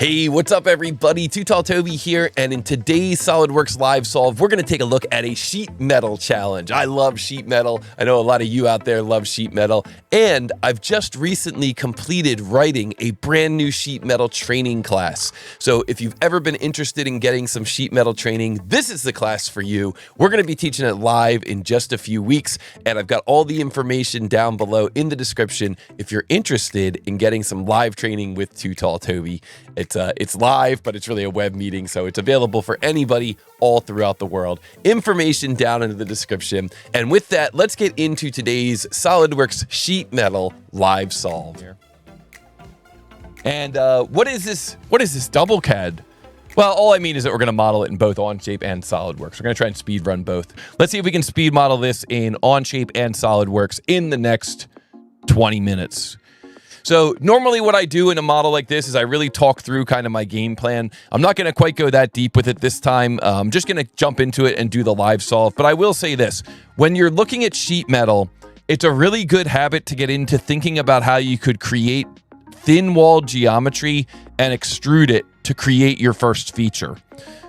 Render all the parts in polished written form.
Hey, what's up everybody? tootalltoby here, and in today's SOLIDWORKS live solve, we're going to take a look at a sheet metal challenge. I love sheet metal. I know a lot of you out there love sheet metal, and I've just recently completed writing a brand new sheet metal training class. So if you've ever been interested in getting some sheet metal training, this is the class for you. We're going to be teaching it live in just a few weeks, and I've got all the information down below in the description if you're interested in getting some live training with tootalltoby. It's live, but it's really a web meeting, so it's available for anybody all throughout the world. Information down in the description. And with that, let's get into today's SOLIDWORKS sheet metal live solve here. And what is this double CAD? Well, all I mean is that we're going to model it in both Onshape and SOLIDWORKS. We're going to try and speed run both. Let's see if we can speed model this in Onshape and SOLIDWORKS in the next 20 minutes. So normally what I do in a model like this is I really talk through kind of my game plan. I'm not going to quite go that deep with it this time. I'm just going to jump into it and do the live solve. But I will say this, when you're looking at sheet metal, it's a really good habit to get into thinking about how you could create thin wall geometry and extrude it to create your first feature.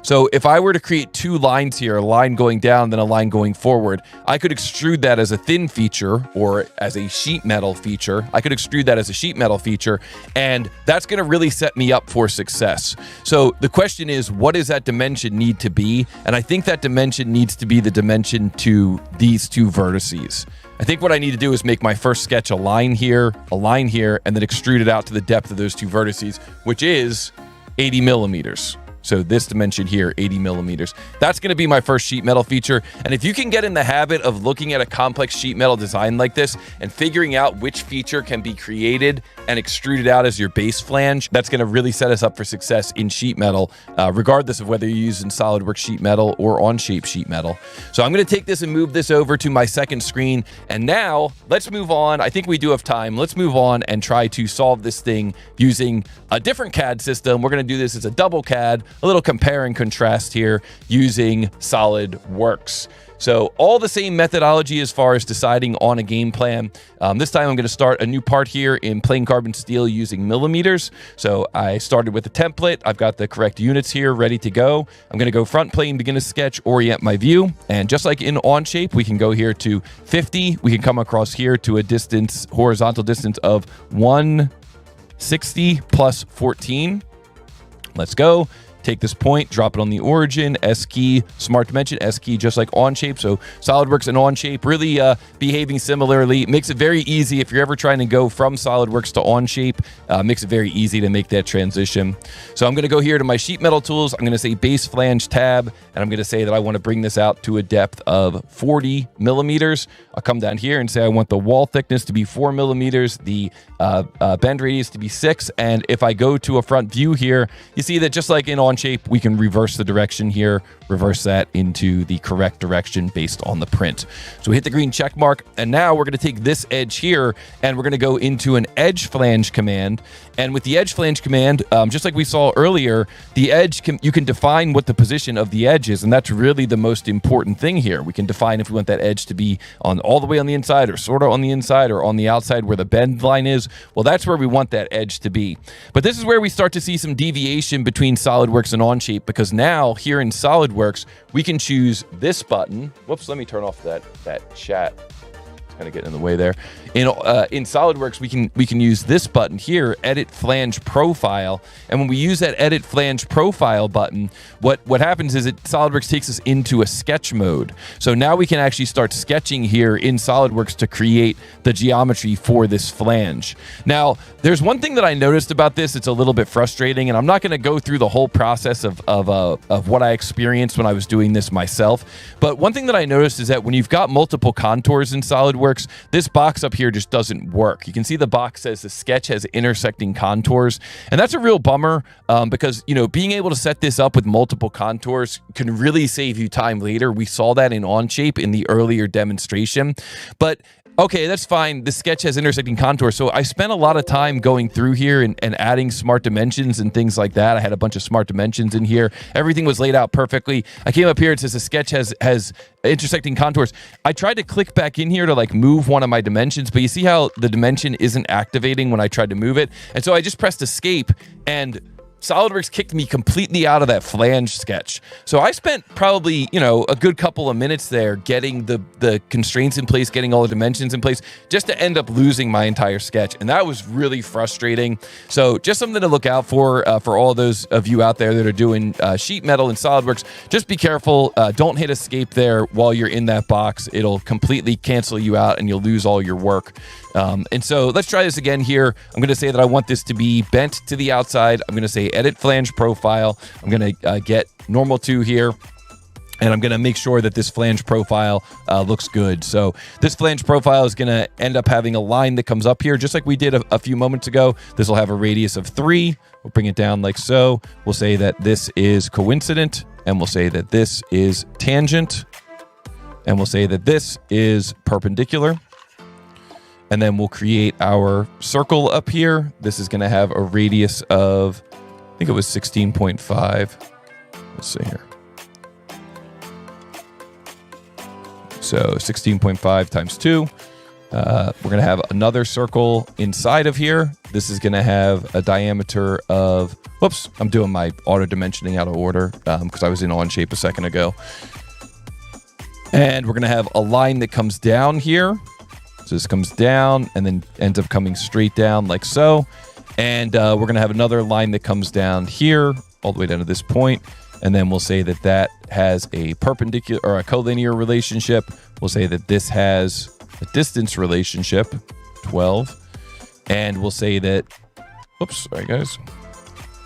So if I were to create two lines here, a line going down, then a line going forward, I could extrude that as a thin feature or as a sheet metal feature. I could extrude that as a sheet metal feature, and that's going to really set me up for success. So the question is, what does that dimension need to be? And I think that dimension needs to be the dimension to these two vertices. I think what I need to do is make my first sketch a line here, and then extrude it out to the depth of those two vertices, which is 80 millimeters. So this dimension here, 80 millimeters. That's going to be my first sheet metal feature. And if you can get in the habit of looking at a complex sheet metal design like this and figuring out which feature can be created and extruded out as your base flange, that's going to really set us up for success in sheet metal, regardless of whether you're using SOLIDWORKS sheet metal or Onshape sheet metal. So I'm going to take this and move this over to my second screen. And now let's move on. I think we do have time. Let's move on and try to solve this thing using a different CAD system. We're going to do this as a double CAD. A little compare and contrast here using SOLIDWORKS. So all the same methodology as far as deciding on a game plan. This time I'm going to start a new part here in plain carbon steel using millimeters. So I started with a template. I've got the correct units here ready to go. I'm going to go front plane, begin to sketch, orient my view. And just like in Onshape, we can go here to 50. We can come across here to a distance, horizontal distance of 160 plus 14. Let's go. Take this point, drop it on the origin, S key, smart dimension, S key, just like Onshape. So SOLIDWORKS and Onshape really behaving similarly. Makes it very easy if you're ever trying to go from SOLIDWORKS to Onshape. Makes it very easy to make that transition. So I'm going to go here to my sheet metal tools. I'm going to say base flange tab, and I'm going to say that I want to bring this out to a depth of 40 millimeters. I'll come down here and say I want the wall thickness to be 4 millimeters, the bend radius to be 6. And if I go to a front view here, you see that just like in Onshape, we can reverse the direction here, reverse that into the correct direction based on the print. So we hit the green check mark, and now we're going to take this edge here and we're going to go into an edge flange command. And with the edge flange command, just like we saw earlier, the edge you can define what the position of the edge is, and that's really the most important thing here. We can define if we want that edge to be on all the way on the inside, or sort of on the inside, or on the outside where the bend line is. Well, that's where we want that edge to be. But this is where we start to see some deviation between SOLIDWORKS and Onshape, because now here in SOLIDWORKS, we can choose this button. Whoops, let me turn off that chat. It's kind of getting in the way there. In SOLIDWORKS, we can use this button here, Edit Flange Profile. And when we use that Edit Flange Profile button, what happens is SOLIDWORKS takes us into a sketch mode. So now we can actually start sketching here in SOLIDWORKS to create the geometry for this flange. Now, there's one thing that I noticed about this. It's a little bit frustrating, and I'm not going to go through the whole process of what I experienced when I was doing this myself. But one thing that I noticed is that when you've got multiple contours in SOLIDWORKS, this box up here just doesn't work. You can see the box says the sketch has intersecting contours, and that's a real bummer because, you know, being able to set this up with multiple contours can really save you time later. We saw that in Onshape in the earlier demonstration, but okay, that's fine. The sketch has intersecting contours. So I spent a lot of time going through here and adding smart dimensions and things like that. I had a bunch of smart dimensions in here. Everything was laid out perfectly. I came up here, it says the sketch has intersecting contours. I tried to click back in here to like move one of my dimensions, but you see how the dimension isn't activating when I tried to move it? And so I just pressed escape, and SolidWorks kicked me completely out of that flange sketch. So I spent probably, you know, a good couple of minutes there getting the constraints in place, getting all the dimensions in place, just to end up losing my entire sketch. And that was really frustrating. So just something to look out for all those of you out there that are doing sheet metal in SolidWorks. Just be careful. Don't hit escape there while you're in that box. It'll completely cancel you out and you'll lose all your work. And so let's try this again here. I'm going to say that I want this to be bent to the outside. I'm going to say edit flange profile. I'm going to get normal 2 here. And I'm going to make sure that this flange profile looks good. So this flange profile is going to end up having a line that comes up here, just like we did a few moments ago. This will have a radius of 3. We'll bring it down like so. We'll say that this is coincident. And we'll say that this is tangent. And we'll say that this is perpendicular. And then we'll create our circle up here. This is going to have a radius of, I think it was 16.5. Let's see here. So 16.5 times 2. We're going to have another circle inside of here. This is going to have a diameter of, whoops, I'm doing my auto dimensioning out of order because I was in Onshape a second ago. And we're going to have a line that comes down here. So this comes down and then ends up coming straight down like so. And we're going to have another line that comes down here all the way down to this point. And then we'll say that that has a perpendicular or a collinear relationship. We'll say that this has a distance relationship, 12. And we'll say that, oops, sorry guys.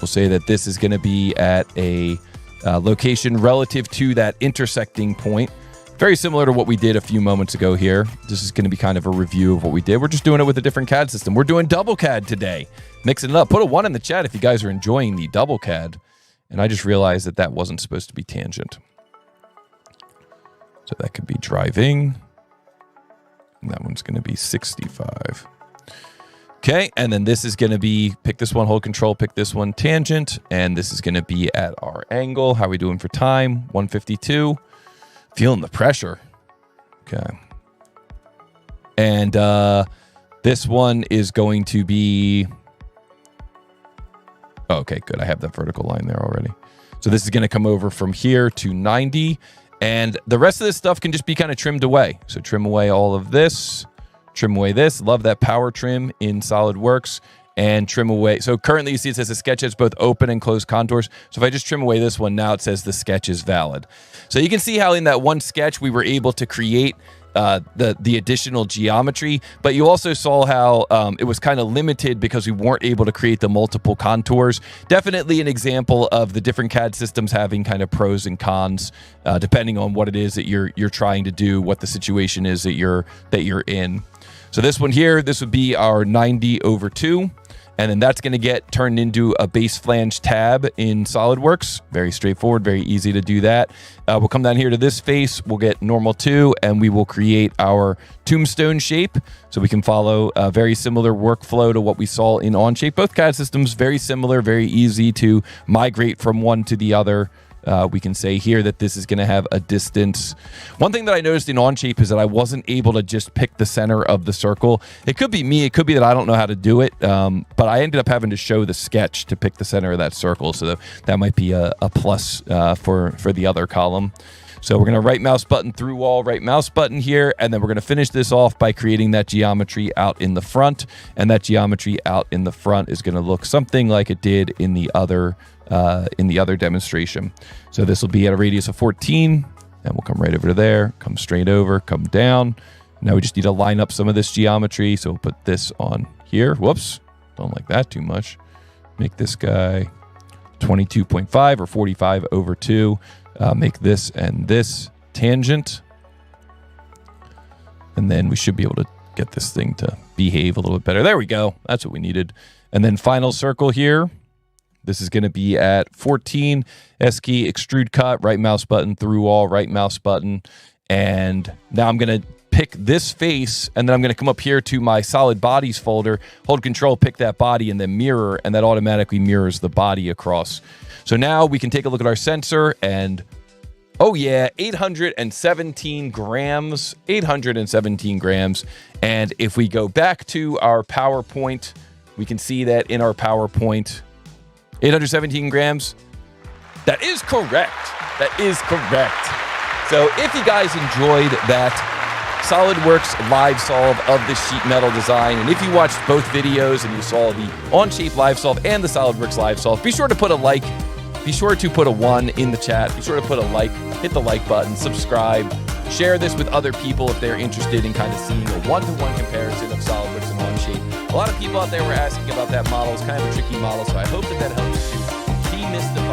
We'll say that this is going to be at a location relative to that intersecting point. Very similar to what we did a few moments ago here. This is going to be kind of a review of what we did. We're just doing it with a different CAD system. We're doing double CAD today. Mixing it up. Put a 1 in the chat if you guys are enjoying the double CAD. And I just realized that that wasn't supposed to be tangent. So that could be driving. And that one's going to be 65. Okay, and then this is going to be, pick this one, hold control, pick this one, tangent. And this is going to be at our angle. How are we doing for time? 152. Feeling the pressure. Okay. And this one is going to be... Oh, okay, good. I have that vertical line there already. So this is going to come over from here to 90. And the rest of this stuff can just be kind of trimmed away. So trim away all of this. Trim away this. Love that power trim in SolidWorks. And trim away. So currently you see it says the sketch has both open and closed contours. So if I just trim away this one, now it says the sketch is valid. So you can see how in that one sketch we were able to create the additional geometry, but you also saw how it was kind of limited because we weren't able to create the multiple contours. Definitely an example of the different CAD systems having kind of pros and cons, depending on what it is that you're trying to do, what the situation is that you're in. So this one here, this would be our 90/2. And then that's going to get turned into a base flange tab in SolidWorks. Very straightforward, very easy to do that. We'll come down here to this face. We'll get normal 2, and we will create our tombstone shape. So we can follow a very similar workflow to what we saw in Onshape. Both CAD systems, very similar, very easy to migrate from one to the other. We can say here that this is going to have a distance. One thing that I noticed in Onshape is that I wasn't able to just pick the center of the circle. It could be me. It could be that I don't know how to do it. But I ended up having to show the sketch to pick the center of that circle. So that might be a plus for the other column. So we're going to right mouse button through wall, right mouse button here. And then we're going to finish this off by creating that geometry out in the front. And that geometry out in the front is going to look something like it did in the other demonstration. So this will be at a radius of 14, and we'll come right over to there, come straight over, come down. Now we just need to line up some of this geometry. So we'll put this on here. Whoops, don't like that too much. Make this guy 22.5 or 45/2. Make this and this tangent. And then we should be able to get this thing to behave a little bit better. There we go. That's what we needed. And then final circle here. This is going to be at 14, S key, extrude cut, right mouse button, through all, right mouse button. And now I'm going to pick this face, and then I'm going to come up here to my solid bodies folder, hold control, pick that body, and then mirror, and that automatically mirrors the body across. So now we can take a look at our sensor, and oh yeah, 817 grams, 817 grams. And if we go back to our PowerPoint, we can see that in our PowerPoint, 817 grams. That is correct. That is correct. So if you guys enjoyed that SolidWorks live solve of the sheet metal design, and if you watched both videos and you saw the Onshape live solve and the SolidWorks live solve, be sure to put a like. Be sure to put a 1 in the chat. Be sure to put a like, hit the like button, subscribe, share this with other people if they're interested in kind of seeing a one-to-one comparison of SolidWorks and Onshape. A lot of people out there were asking about that model. It's kind of a tricky model, so I hope that helps you. He missed the